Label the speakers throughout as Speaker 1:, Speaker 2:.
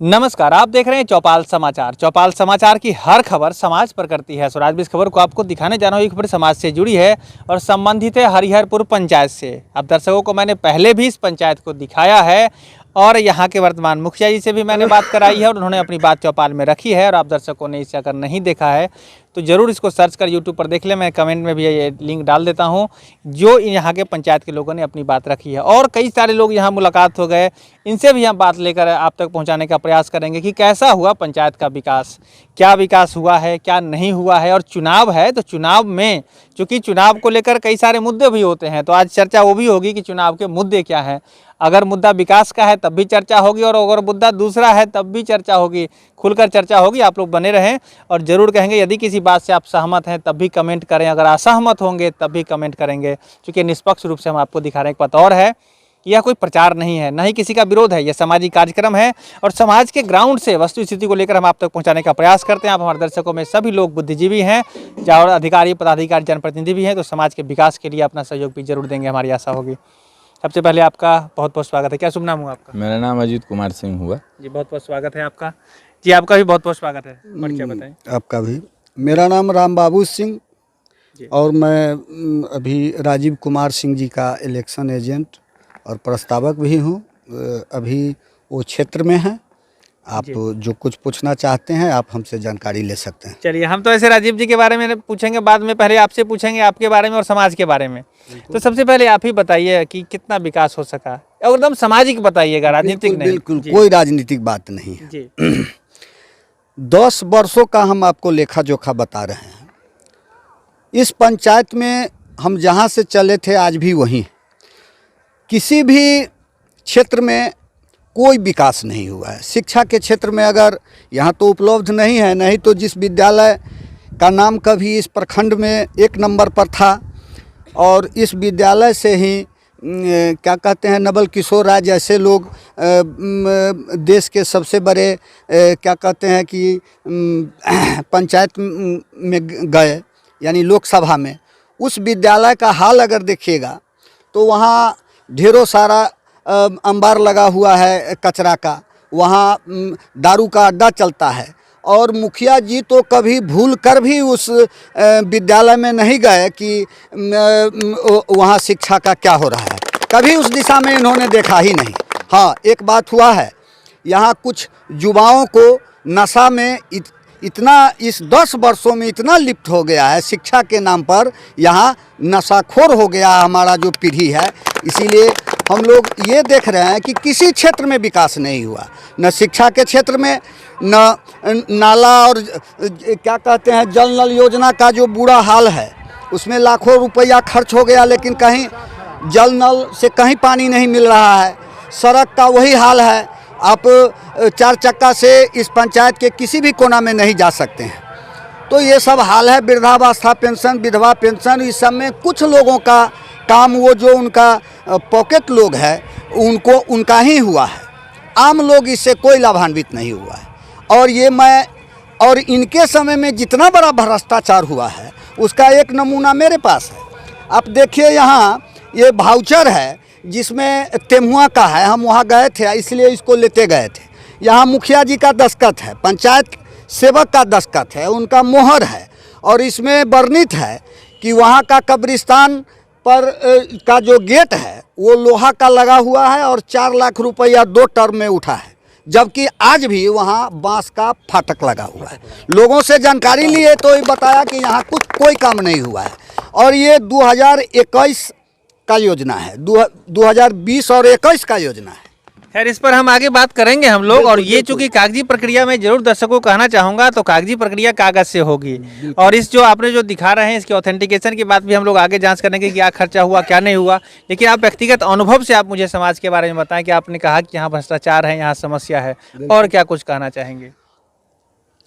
Speaker 1: नमस्कार, आप देख रहे हैं चौपाल समाचार। चौपाल समाचार की हर खबर समाज पर करती है। आज भी इस खबर को आपको दिखाने जा रहा हूँ। एक खबर समाज से जुड़ी है और संबंधित है हरिहरपुर पंचायत से। अब दर्शकों को मैंने पहले भी इस पंचायत को दिखाया है और यहाँ के वर्तमान मुखिया जी से भी मैंने बात कराई है और उन्होंने अपनी बात चौपाल में रखी है। और आप दर्शकों ने इसे अगर नहीं देखा है तो ज़रूर इसको सर्च कर यूट्यूब पर देख लें। मैं कमेंट में भी ये लिंक डाल देता हूँ जो यहाँ के पंचायत के लोगों ने अपनी बात रखी है। और कई सारे लोग यहाँ मुलाकात हो गए, इनसे भी हम बात लेकर आप तक पहुँचाने का प्रयास करेंगे कि कैसा हुआ पंचायत का विकास, क्या विकास हुआ है, क्या नहीं हुआ है। और चुनाव है तो चुनाव में चूँकि चुनाव को लेकर कई सारे मुद्दे भी होते हैं, तो आज चर्चा वो भी होगी कि चुनाव के मुद्दे क्या हैं। अगर मुद्दा विकास का है तब भी चर्चा होगी और अगर मुद्दा दूसरा है तब भी चर्चा होगी, खुलकर चर्चा होगी। आप लोग बने रहें और ज़रूर कहेंगे। यदि किसी बात से आप सहमत हैं तब भी कमेंट करें, अगर असहमत होंगे तब भी कमेंट करेंगे। क्योंकि निष्पक्ष रूप से हम आपको दिखा रहे हैं। एक बात और है, यह कोई प्रचार नहीं है, न ही किसी का विरोध है, यह सामाजिक कार्यक्रम है और समाज के ग्राउंड से वस्तु स्थिति को लेकर हम आप तक पहुंचाने का प्रयास करते हैं। आप हमारे दर्शकों में सभी लोग बुद्धिजीवी हैं और अधिकारी, पदाधिकारी, जनप्रतिनिधि भी हैं, तो समाज के विकास के लिए अपना सहयोग भी जरूर देंगे, हमारी आशा होगी। सबसे पहले आपका बहुत बहुत स्वागत है। क्या शुभ नाम हुआ आपका?
Speaker 2: मेरा नाम अजीत कुमार सिंह हुआ
Speaker 1: जी। बहुत बहुत स्वागत है आपका। जी, आपका भी बहुत बहुत स्वागत है। परिचय बताएं।
Speaker 3: आपका भी। मेरा नाम राम बाबू सिंह और मैं अभी राजीव कुमार सिंह जी का इलेक्शन एजेंट और प्रस्तावक भी हूँ। अभी वो क्षेत्र में हैं। आप जो कुछ पूछना चाहते हैं आप हमसे जानकारी ले सकते हैं।
Speaker 1: चलिए, हम तो ऐसे राजीव जी के बारे में पूछेंगे, बाद में पहले आपसे पूछेंगे आपके बारे में और समाज के बारे में। तो सबसे पहले आप ही बताइए कि कितना विकास हो सका, एकदम सामाजिक बताइएगा, राजनीतिक नहीं।
Speaker 3: बिल्कुल कोई राजनीतिक बात नहीं है
Speaker 1: जी।
Speaker 3: 10 वर्षों का हम आपको लेखा जोखा बता रहे हैं। इस पंचायत में हम जहाँ से चले थे आज भी वहीं। किसी भी क्षेत्र में कोई विकास नहीं हुआ है। शिक्षा के क्षेत्र में अगर यहाँ तो उपलब्ध नहीं है, नहीं तो जिस विद्यालय का नाम कभी इस प्रखंड में 1 नंबर पर था और इस विद्यालय से ही क्या कहते हैं नवल किशोर राय जैसे लोग देश के सबसे बड़े क्या कहते हैं कि पंचायत में गए, यानी लोकसभा में। उस विद्यालय का हाल अगर देखिएगा तो वहाँ ढेरों सारा अंबार लगा हुआ है कचरा का, वहाँ दारू का अड्डा चलता है। और मुखिया जी तो कभी भूल कर भी उस विद्यालय में नहीं गए कि वहाँ शिक्षा का क्या हो रहा है, कभी उस दिशा में इन्होंने देखा ही नहीं। हाँ, एक बात हुआ है, यहाँ कुछ युवाओं को नशा में इतना इस 10 वर्षों में इतना लिप्त हो गया है, शिक्षा के नाम पर यहाँ नशाखोर हो गया हमारा जो पीढ़ी है। इसीलिए हम लोग ये देख रहे हैं कि किसी क्षेत्र में विकास नहीं हुआ, न शिक्षा के क्षेत्र में, न नाला और क्या कहते हैं जल नल योजना का जो बुरा हाल है उसमें लाखों रुपया खर्च हो गया, लेकिन कहीं जल नल से कहीं पानी नहीं मिल रहा है। सड़क का वही हाल है, आप 4 चक्का से इस पंचायत के किसी भी कोना में नहीं जा सकते हैं। तो ये सब हाल है। वृद्धावस्था पेंशन, विधवा पेंशन, इस सब में कुछ लोगों का काम, वो जो उनका पॉकेट लोग है उनको उनका ही हुआ है। आम लोग इससे कोई लाभान्वित नहीं हुआ है। और इनके समय में जितना बड़ा भ्रष्टाचार हुआ है उसका एक नमूना मेरे पास है। आप देखिए, यहाँ ये वाउचर है जिसमें तेमुआ का है, हम वहाँ गए थे इसलिए इसको लेते गए थे। यहाँ मुखिया जी का दस्तखत है, पंचायत सेवक का दस्तखत है, उनका मोहर है और इसमें वर्णित है कि वहाँ का कब्रिस्तान पर का जो गेट है वो लोहा का लगा हुआ है और 4 लाख रुपया 2 टर्म में उठा है, जबकि आज भी वहाँ बांस का फाटक लगा हुआ है। लोगों से जानकारी लिए तो ये बताया कि यहाँ कोई काम नहीं हुआ है। और ये 2021 का योजना है, 2020 और 21 का योजना है।
Speaker 1: खैर, इस पर हम आगे बात करेंगे हम लोग। और ये चूंकि कागजी प्रक्रिया में जरूर दर्शकों को कहना चाहूँगा, तो कागजी प्रक्रिया कागज से होगी। और इस जो आपने जो दिखा रहे हैं इसकी ऑथेंटिकेशन की बात भी हम लोग आगे जांच करेंगे कि क्या खर्चा हुआ क्या नहीं हुआ। लेकिन आप व्यक्तिगत अनुभव से आप मुझे समाज के बारे में बताएं कि आपने कहा कि यहाँ भ्रष्टाचार है, यहाँ समस्या है, और क्या कुछ कहना चाहेंगे?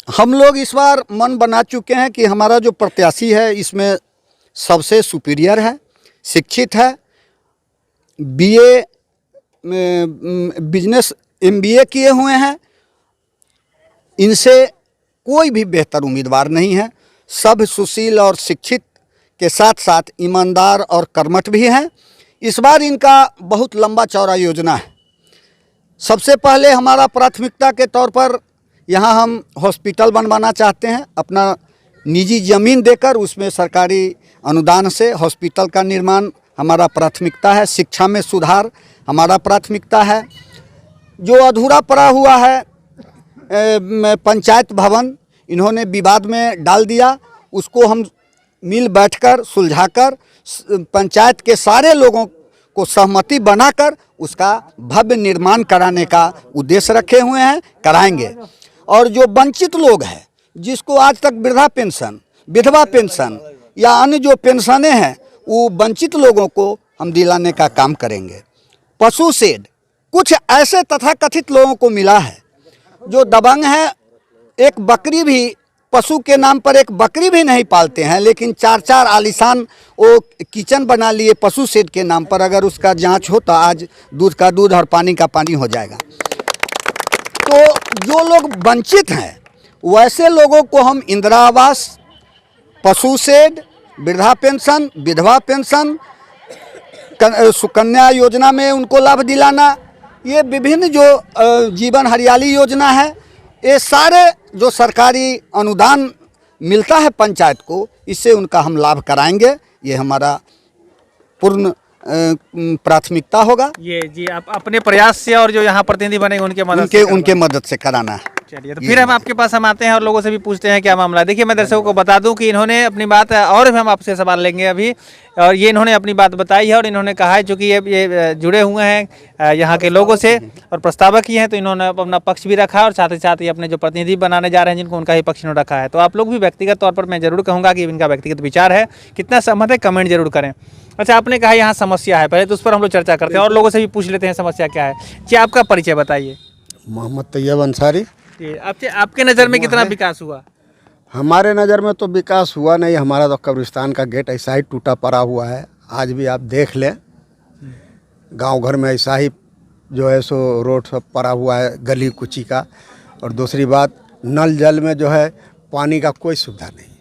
Speaker 3: हम लोग इस बार मन बना चुके हैं कि हमारा जो प्रत्याशी है इसमें सबसे सुपीरियर है, शिक्षित है, BA बिजनेस MBA किए हुए हैं। इनसे कोई भी बेहतर उम्मीदवार नहीं है। सब सुशील और शिक्षित के साथ साथ ईमानदार और कर्मठ भी हैं। इस बार इनका बहुत लंबा चौड़ा योजना है। सबसे पहले हमारा प्राथमिकता के तौर पर यहाँ हम हॉस्पिटल बनवाना चाहते हैं। अपना निजी ज़मीन देकर उसमें सरकारी अनुदान से हॉस्पिटल का निर्माण हमारा प्राथमिकता है। शिक्षा में सुधार हमारा प्राथमिकता है। जो अधूरा पड़ा हुआ है पंचायत भवन, इन्होंने विवाद में डाल दिया, उसको हम मिल बैठकर सुलझाकर पंचायत के सारे लोगों को सहमति बनाकर उसका भव्य निर्माण कराने का उद्देश्य रखे हुए हैं, कराएंगे। और जो वंचित लोग हैं, जिसको आज तक वृद्धा पेंशन, विधवा पेंशन या अन्य जो पेंशनें हैं, वो वंचित लोगों को हम दिलाने का काम करेंगे। पशु शेड, कुछ ऐसे तथाकथित लोगों को मिला है जो दबंग है, एक बकरी भी, पशु के नाम पर एक बकरी भी नहीं पालते हैं, लेकिन 4-4 आलीशान वो किचन बना लिए पशु शेड के नाम पर। अगर उसका जांच हो तो आज दूध का दूध और पानी का पानी हो जाएगा। तो जो लोग वंचित हैं, वैसे लोगों को हम इंदिरा आवास, पशु शेड, वृद्धा पेंशन, विधवा पेंशन, सुकन्या योजना में उनको लाभ दिलाना, ये विभिन्न जो जीवन हरियाली योजना है, ये सारे जो सरकारी अनुदान मिलता है पंचायत को, इससे उनका हम लाभ कराएंगे। ये हमारा पूर्ण प्राथमिकता होगा।
Speaker 1: ये जी आप अपने प्रयास से और जो यहाँ प्रतिनिधि बनेंगे उनके मदद से
Speaker 3: कराना है।
Speaker 1: चलिए, तो फिर हम आपके पास हम आते हैं और लोगों से भी पूछते हैं क्या मामला है। देखिए, मैं दर्शकों को बता दूं कि इन्होंने अपनी बात, और भी हम आपसे सवाल लेंगे अभी, और ये इन्होंने अपनी बात बताई है और इन्होंने कहा है, चूँकि ये जुड़े हुए हैं यहाँ के लोगों से और प्रस्तावक ही हैं, तो इन्होंने अपना पक्ष भी रखा और साथ ही साथ ये अपने जो प्रतिनिधि बनाने जा रहे हैं जिनको, उनका ही पक्ष इन्होंने रखा है। तो आप लोग भी व्यक्तिगत तौर पर, मैं जरूर कहूँगा कि इनका व्यक्तिगत विचार है, कितना सहमत है कमेंट जरूर करें। अच्छा, आपने कहा यहाँ समस्या है, पहले तो उस पर हम लोग चर्चा करते हैं और लोगों से भी पूछ लेते हैं समस्या क्या है। जी, आपका परिचय बताइए।
Speaker 2: मोहम्मद तैयब अंसारी।
Speaker 1: आपके नज़र में कितना विकास हुआ?
Speaker 2: हमारे नज़र में तो विकास हुआ नहीं। हमारा तो कब्रिस्तान का गेट ऐसा ही टूटा पड़ा हुआ है, आज भी आप देख लें। गांव घर में ऐसा ही जो है सो रोड सब पड़ा हुआ है, गली कुची का। और दूसरी बात, नल जल में जो है पानी का कोई सुविधा नहीं है,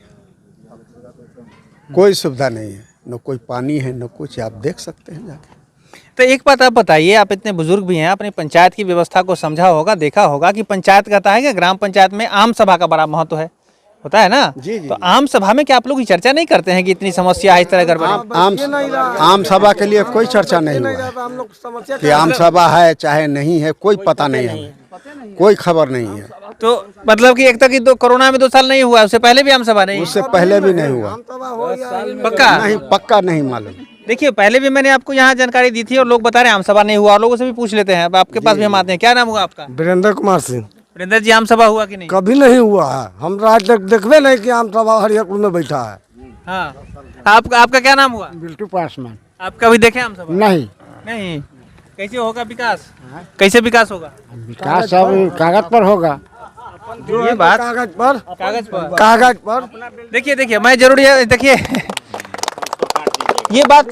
Speaker 2: कोई सुविधा नहीं है, न कोई पानी है न कुछ, आप देख सकते हैं जाके।
Speaker 1: तो एक बात आप बताइए, आप इतने बुजुर्ग भी हैं, अपनी पंचायत की व्यवस्था को समझा होगा, देखा होगा कि पंचायत कहता है कि ग्राम पंचायत में आम सभा का बड़ा महत्व है, होता है ना?
Speaker 2: जी।
Speaker 1: तो आम सभा में क्या आप लोग चर्चा नहीं करते हैं कि इतनी समस्या है, इस तरह गड़बड़ी?
Speaker 2: आम सभा के लिए कोई चर्चा नहीं हुआ है कि आम सभा है चाहे नहीं है, कोई पता नहीं है, कोई खबर नहीं है।
Speaker 1: तो मतलब कि एक तक तो कोरोना में 2 साल नहीं हुआ, उससे पहले भी आम सभा नहीं?
Speaker 2: उससे पहले भी नहीं हुआ।
Speaker 1: पक्का
Speaker 2: नहीं, पक्का नहीं मालूम।
Speaker 1: देखिए, पहले भी मैंने आपको यहाँ जानकारी दी थी और लोग बता रहे हैं आम सभा नहीं हुआ, और लोगों से भी पूछ लेते हैं। अब आपके पास भी हम आते हैं। क्या नाम हुआ आपका?
Speaker 4: वीरेंद्र कुमार सिंह।
Speaker 1: वीरेंद्र जी, आम सभा हुआ कि नहीं?
Speaker 4: कभी नहीं हुआ है, हम आज तक देखबे नहीं कि आम सभा हरियापुर में बैठा है।
Speaker 1: हाँ, आपका क्या नाम हुआ?
Speaker 4: बिल्टू पासवान।
Speaker 1: आप कभी देखे आम सभा?
Speaker 4: नहीं।
Speaker 1: नहीं। कैसे होगा विकास? कैसे विकास होगा?
Speaker 4: विकास सब कागज पर होगा।
Speaker 1: ये बात कागज पर। देखिए मैं जरूर देखिए ये बात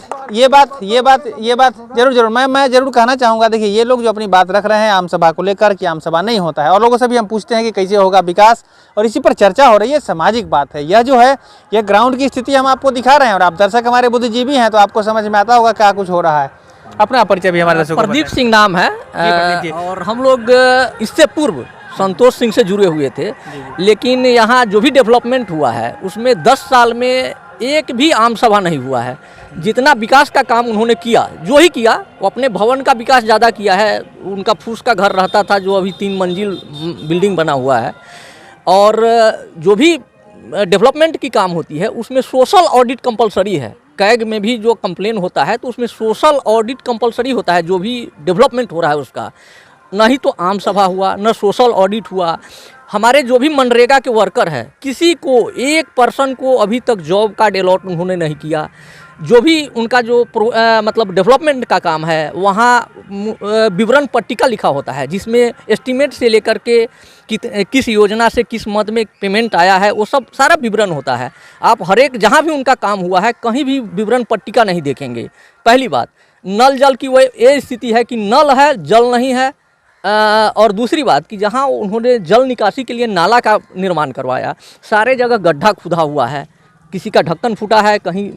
Speaker 1: जरूर मैं जरूर कहना चाहूँगा। देखिए, ये लोग जो अपनी बात रख रहे हैं आम सभा को लेकर कि आम सभा नहीं होता है, और लोगों से भी हम पूछते हैं कि कैसे होगा विकास, और इसी पर चर्चा हो रही है। सामाजिक बात है, यह जो है यह ग्राउंड की स्थिति हम आपको दिखा रहे हैं, और आप दर्शक हमारे बुद्धिजीवी हैं तो आपको समझ में आता होगा क्या कुछ हो रहा है। अपना परिचय भी हमारे दर्शकों को
Speaker 5: प्रदीप सिंह नाम है, और हम लोग इससे पूर्व संतोष सिंह से जुड़े हुए थे, लेकिन यहाँ जो भी डेवलपमेंट हुआ है उसमें 10 साल में एक भी आम सभा नहीं हुआ है। जितना विकास का काम उन्होंने किया, जो ही किया, वो अपने भवन का विकास ज़्यादा किया है। उनका फूस का घर रहता था, जो अभी 3 मंजिल बिल्डिंग बना हुआ है। और जो भी डेवलपमेंट की काम होती है उसमें सोशल ऑडिट कंपलसरी है। कैग में भी जो कंप्लेन होता है तो उसमें सोशल ऑडिट कंपलसरी होता है, जो भी डेवलपमेंट हो रहा है उसका। नहीं तो आम सभा हुआ, न सोशल ऑडिट हुआ। हमारे जो भी मनरेगा के वर्कर हैं, किसी को, एक पर्सन को अभी तक जॉब कार्ड अलॉट उन्होंने नहीं किया। जो भी उनका जो मतलब डेवलपमेंट का काम है, वहाँ विवरण पट्टिका लिखा होता है, जिसमें एस्टीमेट से लेकर के किस योजना से किस मद में पेमेंट आया है, वो सब सारा विवरण होता है। आप हर एक जहाँ भी उनका काम हुआ है, कहीं भी विवरण पट्टिका नहीं देखेंगे। पहली बात, नल जल की वह ये स्थिति है कि नल है, जल नहीं है। और दूसरी बात कि जहाँ उन्होंने जल निकासी के लिए नाला का निर्माण करवाया, सारे जगह गड्ढा खुदा हुआ है। किसी का ढक्कन फूटा है, कहीं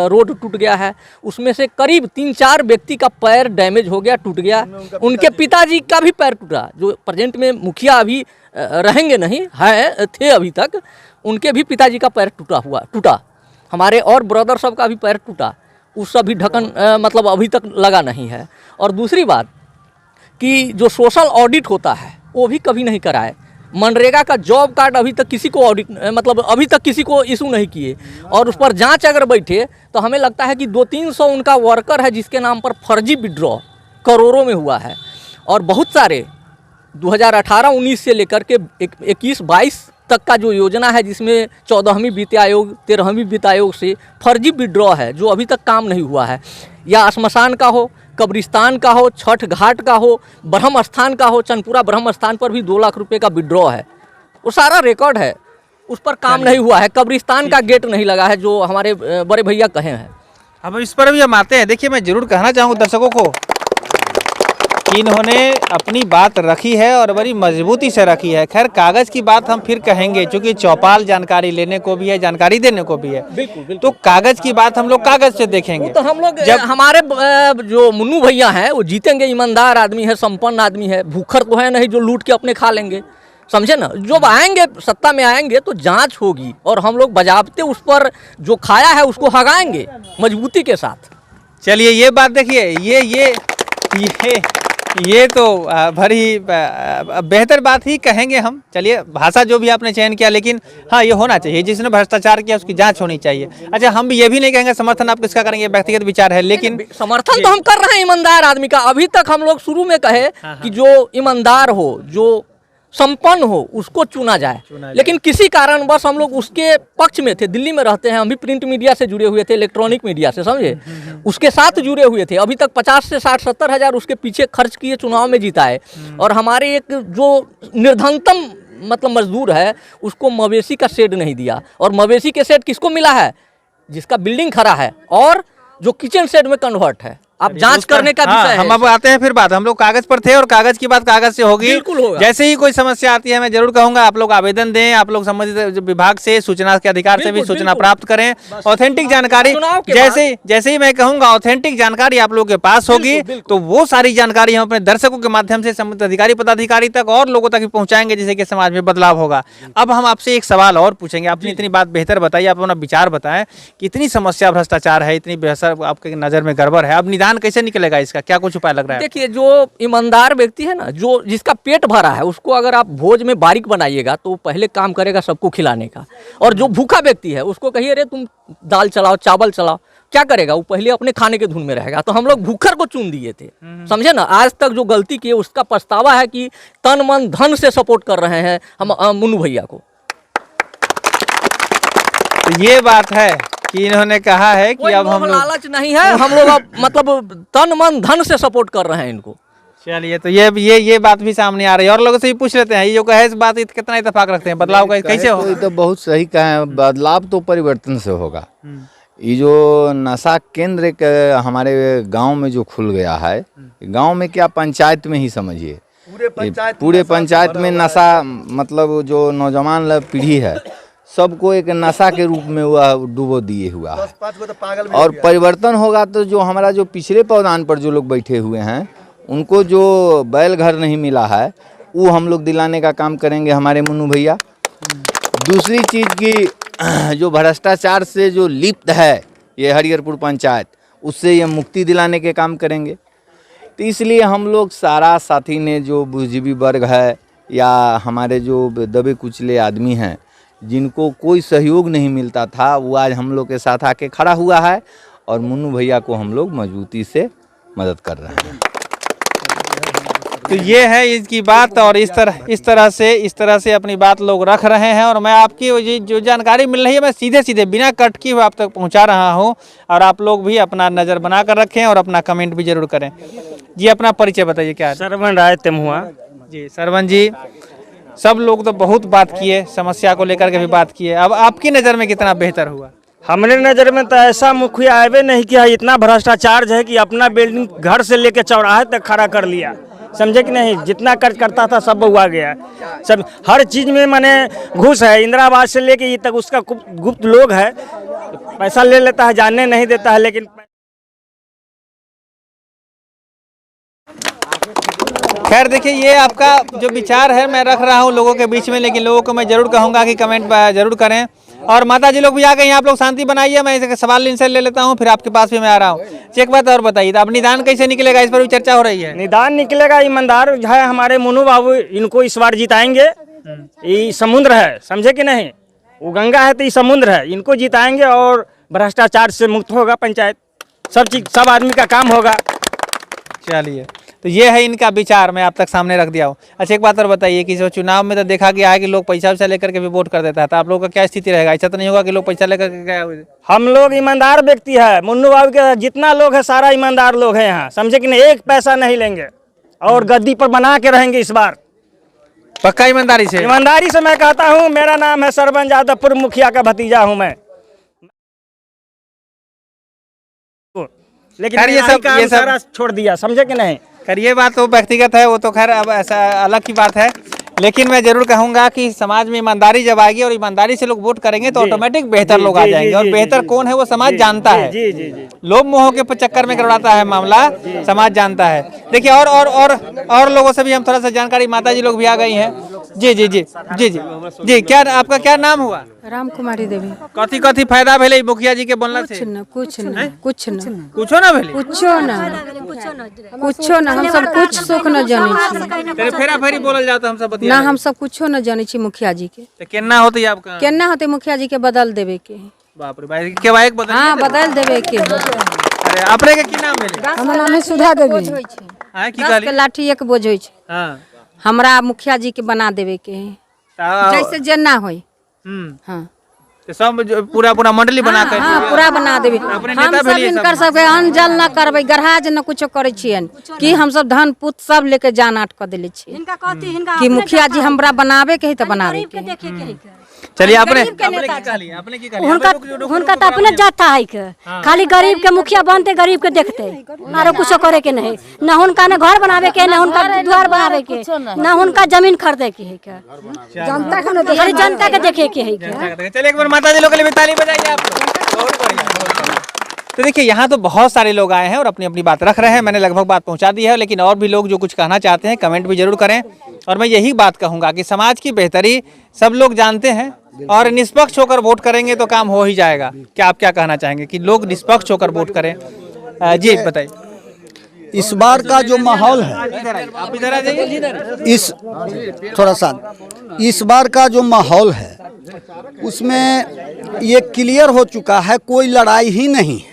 Speaker 5: रोड टूट गया है। उसमें से करीब 3-4 व्यक्ति का पैर डैमेज हो गया, टूट गया। उनके पिताजी का भी पैर टूटा, जो प्रेजेंट में मुखिया अभी रहेंगे नहीं है, थे अभी तक, उनके भी पिताजी का पैर टूटा। हमारे और ब्रदर सब का भी पैर टूटा, उस सब भी ढक्कन मतलब अभी तक लगा नहीं है। और दूसरी बात कि जो सोशल ऑडिट होता है वो भी कभी नहीं कराए। मनरेगा का जॉब कार्ड अभी तक किसी को ऑडिट मतलब अभी तक किसी को इशू नहीं किए, और उस पर जांच अगर बैठे तो हमें लगता है कि 200-300 उनका वर्कर है जिसके नाम पर फर्जी विड्रॉ करोड़ों में हुआ है। और बहुत सारे 2018-19 से लेकर के 21-22 तक का जो योजना है, जिसमें 14वीं वित्त आयोग 13वीं वित्त आयोग से फर्जी विड्रॉ है जो अभी तक काम नहीं हुआ है। या श्मशान का हो, कब्रिस्तान का हो, छठ घाट का हो, ब्रह्म स्थान का हो, चनपुरा ब्रह्म स्थान पर भी 2 लाख रुपए का विड्रॉ है। वो सारा रिकॉर्ड है, उस पर काम नहीं हुआ है। कब्रिस्तान का गेट नहीं लगा है जो हमारे बड़े भैया कहे हैं।
Speaker 1: अब इस पर भी हम आते हैं। देखिए, मैं जरूर कहना चाहूँगा दर्शकों को कि इन्होंने अपनी बात रखी है और बड़ी मजबूती से रखी है। खैर, कागज की बात हम फिर कहेंगे, क्योंकि चौपाल जानकारी लेने को भी है, जानकारी देने को भी है।
Speaker 5: बिल्कुल।
Speaker 1: तो कागज की बात हम लोग कागज से देखेंगे।
Speaker 5: तो हम लोग जब हमारे जो मुन्नू भैया हैं वो जीतेंगे, ईमानदार आदमी है, संपन्न आदमी है, भूखर तो है नहीं जो लूट के अपने खा लेंगे, समझे ना। जब आएंगे सत्ता में आएंगे तो जांच होगी और हम लोग बजाबते उस पर जो खाया है उसको हगाएंगे मजबूती के साथ।
Speaker 1: चलिए, ये बात देखिए, ये तो बड़ी बेहतर बात ही कहेंगे हम। चलिए, भाषा जो भी आपने चयन किया, लेकिन हाँ, ये होना चाहिए, जिसने भ्रष्टाचार किया उसकी जांच होनी चाहिए। अच्छा, हम भी ये भी नहीं कहेंगे समर्थन आप किसका करेंगे, व्यक्तिगत विचार है, लेकिन
Speaker 5: समर्थन तो हम कर रहे हैं ईमानदार आदमी का। अभी तक हम लोग शुरू में कहे कि जो ईमानदार हो, जो संपन्न हो, उसको चुना जाए। लेकिन किसी कारणवश हम लोग उसके पक्ष में थे। दिल्ली में रहते हैं, हम भी प्रिंट मीडिया से जुड़े हुए थे, इलेक्ट्रॉनिक मीडिया से, समझे, उसके साथ जुड़े हुए थे। अभी तक 50 से 60-70 हज़ार उसके पीछे खर्च किए, चुनाव में जीता है। और हमारे एक जो निर्धनतम मतलब मजदूर है उसको मवेशी का शेड नहीं दिया। और मवेशी के शेड किसको मिला है? जिसका बिल्डिंग खड़ा है और जो किचन शेड में कन्वर्ट है। आप जांच करने का विषय है।
Speaker 1: हम अब आते हैं फिर बात, हम लोग कागज पर थे और कागज की बात कागज से होगी।
Speaker 5: बिल्कुल होगा।
Speaker 1: जैसे ही कोई समस्या आती है मैं जरूर कहूंगा आप लोग आवेदन दें, आप लोग संबंधित विभाग से, सूचना के अधिकार से भी सूचना प्राप्त करें। ऑथेंटिक जानकारी जैसे ही मैं कहूंगा ऑथेंटिक जानकारी आप लोगों के पास होगी, तो वो सारी जानकारी हम अपने दर्शकों के माध्यम से संबंधित अधिकारी पदाधिकारी तक और लोगों तक पहुंचाएंगे, जिससे कि समाज में बदलाव होगा। अब हम आपसे एक सवाल और पूछेंगे। आपने इतनी बात बेहतर बताई, आप अपना विचार बताएं कि इतनी समस्या भ्रष्टाचार है, इतनी बेहतर आपके नजर में गड़बड़ है, अब निदान कैसे निकलेगा, इसका क्या कुछ उपाय लग रहा है?
Speaker 5: देखिए, जो ईमानदार व्यक्ति है ना, जो जिसका पेट भरा है, उसको अगर आप भोज में बारीक बनाइएगा तो पहले काम करेगा सबको खिलाने का। और जो भूखा व्यक्ति है उसको कहिए अरे तुम दाल चलाओ, चावल चलाओ, क्या करेगा? वो पहले अपने खाने के धुन में रहेगा। तो हम लोग भूखर को चुन दिए थे, समझे ना। आज तक जो गलती की उसका पछतावा है कि तन मन धन से सपोर्ट कर रहे हैं हम मुन्नू भैया को।
Speaker 1: तो ये बात है कि इन्होंने कहा है कि अब हम लोग
Speaker 5: लालच नहीं है, हम लोग अब मतलब तन मन धन से सपोर्ट कर रहे हैं इनको।
Speaker 1: चलिए, तो ये बात भी सामने आ रही है और लोगों से भी पूछ लेते हैं, ये जो कहे इस बात कितना इत्तेफाक रखते हैं, बदलाव का कैसे हो?
Speaker 6: तो बहुत सही कहा, बदलाव तो परिवर्तन से होगा। ये जो नशा केंद्र हमारे गांव में जो खुल गया है, गांव में क्या पंचायत में ही समझिए, पूरे पंचायत में नशा मतलब जो नौजवान पीढ़ी है सबको एक नशा के रूप में वह डुबो दिए हुआ है। और परिवर्तन होगा तो जो हमारा जो पिछले पौधान पर जो लोग बैठे हुए हैं उनको जो बैल घर नहीं मिला है वो हम लोग दिलाने का काम करेंगे हमारे मुन्नू भैया। दूसरी चीज़ की जो भ्रष्टाचार से जो लिप्त है ये हरिहरपुर पंचायत, उससे ये मुक्ति दिलाने के काम करेंगे। तो इसलिए हम लोग सारा साथी ने जो बुद्धिजीवी वर्ग है या हमारे जो दबे कुचले आदमी हैं जिनको कोई सहयोग नहीं मिलता था, वो आज हम लोग के साथ आके खड़ा हुआ है और मुन्नू भैया को हम लोग मजबूती से मदद कर रहे हैं।
Speaker 1: तो ये है इसकी बात और इस तरह से अपनी बात लोग रख रहे हैं। और मैं आपकी जो जानकारी मिल रही है मैं सीधे बिना कट की हुए आप तक पहुंचा रहा हूं, और आप लोग भी अपना नज़र बना कर रखें और अपना कमेंट भी जरूर करें। जी, अपना परिचय बताइए। क्या है?
Speaker 7: सरवन राय तेमुआ।
Speaker 1: जी, सरवन जी, सब लोग तो बहुत बात किए, समस्या को लेकर के भी बात किए, अब आपकी नज़र में कितना बेहतर हुआ?
Speaker 7: हमारे नज़र में तो ऐसा मुखिया आवे नहीं किया, इतना भ्रष्टाचार है कि अपना बिल्डिंग घर से लेके चौराहे तक खड़ा कर लिया। समझे कि नहीं। जितना कर्ज करता था सब हुआ गया, सब हर चीज़ में माने घूस है। इंदिरा आवास से लेके ये तक उसका गुप्त लोग है, पैसा ले लेता है, जानने नहीं देता है। लेकिन
Speaker 1: खैर देखिए, ये आपका जो विचार है मैं रख रहा हूँ लोगों के बीच में, लेकिन लोगों को मैं जरूर कहूँगा कि कमेंट जरूर करें। और माता जी लोग भी आ गए हैं, आप लोग शांति बनाइए, मैं इसे सवाल इनसे ले लेता हूँ, फिर आपके पास भी मैं आ रहा हूँ। एक बात और बताइए, तो अब निदान कैसे निकलेगा, इस पर भी चर्चा हो रही है।
Speaker 7: निदान निकलेगा, ईमानदार है हमारे मुन्नू बाबू, इनको इस बार जिताएंगे। ये समुद्र है, समझे कि नहीं, वो गंगा है तो ये समुद्र है, इनको जिताएंगे और भ्रष्टाचार से मुक्त होगा पंचायत, सब चीज सब आदमी का काम होगा।
Speaker 1: चलिए, तो ये है इनका विचार, मैं आप तक सामने रख दिया हूँ। अच्छा, एक बात और बताइए कि जो चुनाव में तो देखा गया है कि लोग पैसा वैसा लेकर के भी वोट कर देता है, तो आप लोगों का क्या स्थिति रहेगा? ऐसा तो नहीं होगा कि लोग पैसा लेकर के गए हुए?
Speaker 7: हम लोग ईमानदार व्यक्ति है, मुन्नू बाबू के जितना लोग है सारा ईमानदार लोग हैं यहाँ, समझे कि नहीं। एक पैसा नहीं लेंगे और गद्दी पर बना के रहेंगे इस बार,
Speaker 1: पक्का ईमानदारी से?
Speaker 7: ईमानदारी से मैं कहता हूँ। मेरा नाम है सरवन यादव, पूर्व मुखिया का भतीजा हूँ मैं। लेकिन
Speaker 1: ये सब
Speaker 7: सारा छोड़ दिया, समझे कि नहीं।
Speaker 1: खैर ये बात तो व्यक्तिगत है, वो तो खैर अब ऐसा अलग की बात है, लेकिन मैं जरूर कहूंगा कि समाज में ईमानदारी जब आएगी और ईमानदारी से लोग वोट करेंगे तो ऑटोमेटिक बेहतर लोग आ जाएंगे। और बेहतर कौन है वो समाज जानता है। लोभ मोह के चक्कर में करवाता है मामला, समाज जानता है। देखिए, और लोगों से भी हम थोड़ा सा जानकारी, माता जी लोग भी आ गई हैं। जी जी जी जी जी जी, क्या आपका क्या नाम हुआ?
Speaker 8: राम कुमारी देवी।
Speaker 1: कथी कथी फायदा भेले मुखिया जी के बोलने से?
Speaker 8: कुछ न
Speaker 1: कुछो ना भेले?
Speaker 8: कुछो न हम सब कुछ सुख न जानी छी।
Speaker 1: तेरे फेरा फेरी बोलल जाता हम सब
Speaker 8: ना
Speaker 1: बतिया
Speaker 8: हम सब कुछो न जानी छी मुखिया जी के।
Speaker 1: तो केना होते आपका?
Speaker 8: केना होते मुखिया जी के बदल देवे के?
Speaker 1: बाप रे भाई, के बाइक बदल?
Speaker 8: हाँ, बदल देवे के।
Speaker 1: अरे अपने के की नाम भेले?
Speaker 8: हमर नाम है सुधा देवी।
Speaker 1: हां, की
Speaker 8: 10
Speaker 1: कहली?
Speaker 8: के लाठी एक बोझ होय छै।
Speaker 1: हां,
Speaker 8: हमरा मुखिया जी के बना देवे के है, जैसे जेना होय। हाँ,
Speaker 1: तो सब पूरा मंडली बना कर?
Speaker 8: हाँ, पूरा बना देवे। हम सब इनकर सबके अन्न जल न करबै, गरहाज न कुछो करे छियन कि हम सब धन पुत सब लेके जान आट कर देले छी कि मुखिया जी हमरा बनावे के है तो बनावे के।
Speaker 1: चलिए, आपने की कहली?
Speaker 9: हुनका तो अपने जाता है के खाली गरीब के मुखिया बनते, गरीब के देखते, आरो कुछ करे के नहीं। न हुनका ने घर बनावे के, न हुनका द्वार बनावे के, न हुनका जमीन खरीदे के है के, जनता के देखे के है के।
Speaker 1: चलिए, एक बार माता जी लोग के लिए भी ताली बजाइए आप। बहुत बढ़िया। तो देखिए, यहाँ तो बहुत सारे लोग आए हैं और अपनी अपनी बात रख रहे हैं। मैंने लगभग बात पहुँचा दी है, लेकिन और भी लोग जो कुछ कहना चाहते हैं कमेंट भी जरूर करें। और मैं यही बात कहूँगा कि समाज की बेहतरी सब लोग जानते हैं और निष्पक्ष होकर वोट करेंगे तो काम हो ही जाएगा। क्या आप क्या कहना चाहेंगे कि लोग निष्पक्ष होकर वोट करें? जी बताइए।
Speaker 3: इस बार का जो माहौल है,
Speaker 1: आप इधर आ जाइए।
Speaker 3: इस थोड़ा सा इस बार का जो माहौल है उसमें ये क्लियर हो चुका है, कोई लड़ाई ही नहीं है।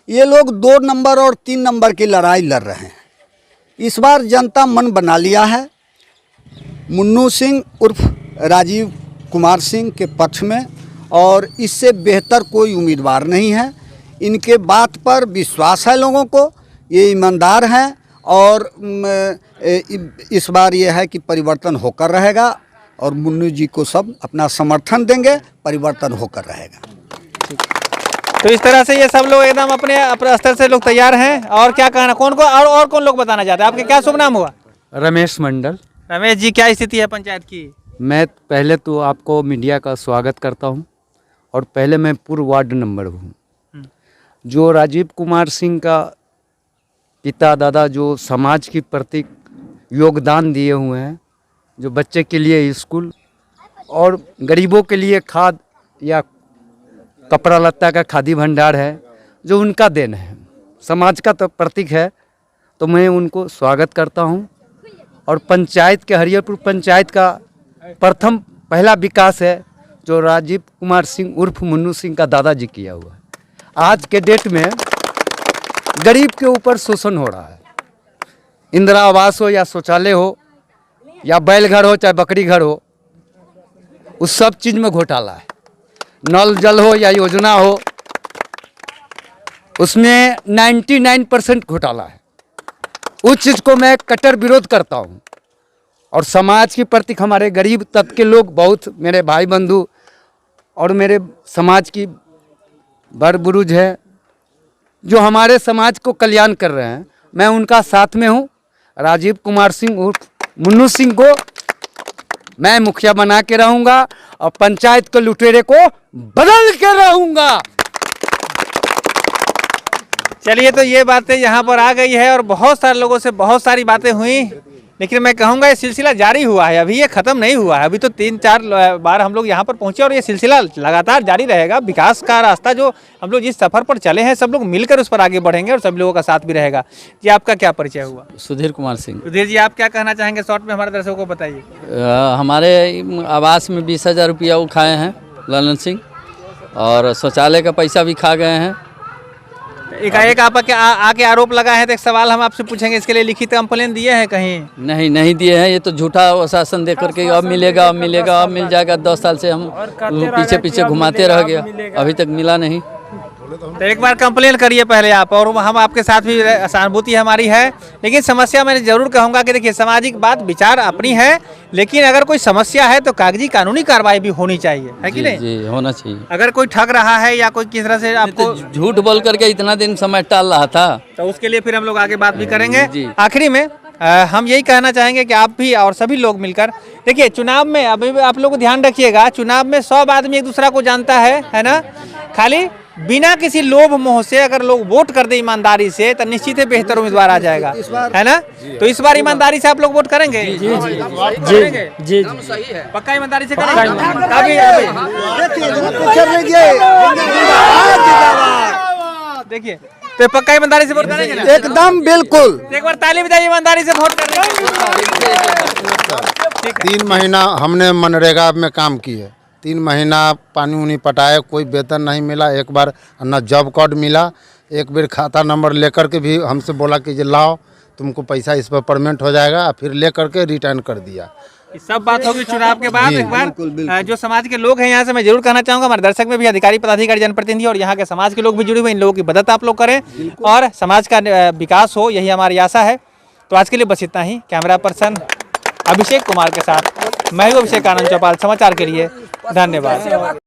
Speaker 3: ये लोग 2 नंबर और 3 नंबर की लड़ाई लड़ रहे हैं। इस बार जनता मन बना लिया है मुन्नू सिंह उर्फ राजीव कुमार सिंह के पक्ष में, और इससे बेहतर कोई उम्मीदवार नहीं है। इनके बात पर विश्वास है लोगों को, ये ईमानदार हैं और इस बार ये है कि परिवर्तन होकर रहेगा और मुन्नू जी को सब अपना समर्थन देंगे, परिवर्तन होकर रहेगा।
Speaker 1: तो इस तरह से ये सब लोग एकदम अपने स्तर से लोग तैयार हैं। और क्या कहना, और कौन लोग बताना चाहते हैं? आपके क्या शुभ नाम हुआ?
Speaker 10: रमेश मंडल।
Speaker 1: रमेश जी, क्या स्थिति है पंचायत की?
Speaker 10: मैं पहले तो आपको मीडिया का स्वागत करता हूं, और पहले मैं पूर्व वार्ड नंबर हूं। जो राजीव कुमार सिंह का पिता दादा जो समाज के प्रति योगदान दिए हुए हैं, जो बच्चे के लिए स्कूल और गरीबों के लिए खाद या कपड़ा लत्ता का खादी भंडार है, जो उनका देन है, समाज का तो प्रतीक है, तो मैं उनको स्वागत करता हूं। और पंचायत के हरिहरपुर पंचायत का प्रथम पहला विकास है जो राजीव कुमार सिंह उर्फ मुन्नू सिंह का दादाजी किया हुआ है। आज के डेट में गरीब के ऊपर शोषण हो रहा है। इंदिरा आवास हो या शौचालय हो या बैलघर हो चाहे बकरी घर हो, उस सब चीज़ में घोटाला है। नल जल हो या योजना हो, उसमें 99% घोटाला है। उस चीज़ को मैं कट्टर विरोध करता हूँ। और समाज के प्रति हमारे गरीब तबके के लोग बहुत, मेरे भाई बंधु और मेरे समाज की बड़ बुजुर्ग है जो हमारे समाज को कल्याण कर रहे हैं, मैं उनका साथ में हूँ। राजीव कुमार सिंह उर्फ मुन्नू सिंह को मैं मुखिया बना के रहूंगा और पंचायत के लुटेरे को बदल के रहूंगा।
Speaker 1: चलिए, तो ये बातें यहाँ पर आ गई है और बहुत सारे लोगों से बहुत सारी बातें हुई, लेकिन मैं कहूँगा ये सिलसिला जारी हुआ है, अभी ये ख़त्म नहीं हुआ है। अभी तो 3-4 बार हम लोग यहाँ पर पहुँचे और ये सिलसिला लगातार जारी रहेगा। विकास का रास्ता जो हम लोग जिस सफ़र पर चले हैं, सब लोग मिलकर उस पर आगे बढ़ेंगे और सब लोगों का साथ भी रहेगा। जी, आपका क्या परिचय हुआ?
Speaker 5: सुधीर कुमार सिंह।
Speaker 1: सुधीर जी, आप क्या कहना चाहेंगे शॉर्ट में हमारे दर्शकों को बताइए।
Speaker 5: हमारे आवास में 20,000 रुपया वो खाए हैं ललन सिंह, और शौचालय का पैसा भी खा गए हैं।
Speaker 1: एकाएक आप आके आरोप लगाए हैं, तो एक सवाल हम आपसे पूछेंगे, इसके लिए लिखित कंप्लेन दिए हैं कहीं?
Speaker 5: नहीं दिए हैं, ये तो झूठा आश्वासन दे करके अब मिलेगा मिल जाएगा। 10 साल से हम पीछे घुमाते रह गया, अभी तक मिला नहीं।
Speaker 1: तो एक बार कंप्लेन करिए पहले आप, और हम आपके साथ भी सहानुभूति हमारी है। लेकिन समस्या मैं जरूर कहूँगा कि देखिए, सामाजिक बात विचार अपनी है, लेकिन अगर कोई समस्या है तो कागजी कानूनी कार्रवाई भी होनी चाहिए, है कि नहीं?
Speaker 5: जी, होना चाहिए।
Speaker 1: अगर कोई ठग रहा है या कोई किस तरह से आपको
Speaker 5: झूठ बोल करके इतना दिन समय टाल रहा था,
Speaker 1: तो उसके लिए फिर हम लोग आगे बात भी करेंगे। आखिरी में हम यही कहना चाहेंगे कि आप भी और सभी लोग मिलकर देखिए, चुनाव में अभी आप लोग ध्यान रखिएगा, चुनाव में 100 आदमी एक दूसरा को जानता है ना। खाली बिना किसी लोभ मोह से अगर लोग वोट कर दे ईमानदारी से, तो निश्चित ही बेहतर उम्मीदवार आ जाएगा, है ना। तो इस बार ईमानदारी से आप लोग वोट करेंगे? जी, पक्का ईमानदारी से करेंगे। देखिए, तो पक्का ईमानदारी से वोट करेंगे ना?
Speaker 3: एकदम बिल्कुल।
Speaker 1: एक बार ताली बजाइए ईमानदारी से वोट करने।
Speaker 11: 3 महीना हमने मनरेगा में काम किए, 3 महीना पानी उनी पटाए, कोई वेतन नहीं मिला। एक बार न जॉब कार्ड मिला, एक बार खाता नंबर लेकर के भी हमसे बोला कि लाओ तुमको पैसा इस पर पेमेंट हो जाएगा, फिर ले करके रिटर्न कर दिया।
Speaker 1: सब बात होगी चुनाव के बाद। एक बार जो समाज के लोग हैं यहाँ से मैं जरूर कहना चाहूँगा, हमारे दर्शक में भी अधिकारी पदाधिकारी जनप्रतिनिधि और यहाँ के समाज के लोग भी जुड़े हुए, इन लोगों की मदद आप लोग करें और समाज का विकास हो, यही हमारी आशा है। तो आज के लिए बस इतना ही। कैमरा पर्सन अभिषेक कुमार के साथ मैं हूं अभिषेक आनंद चौपाल, समाचार के लिए धन्यवाद।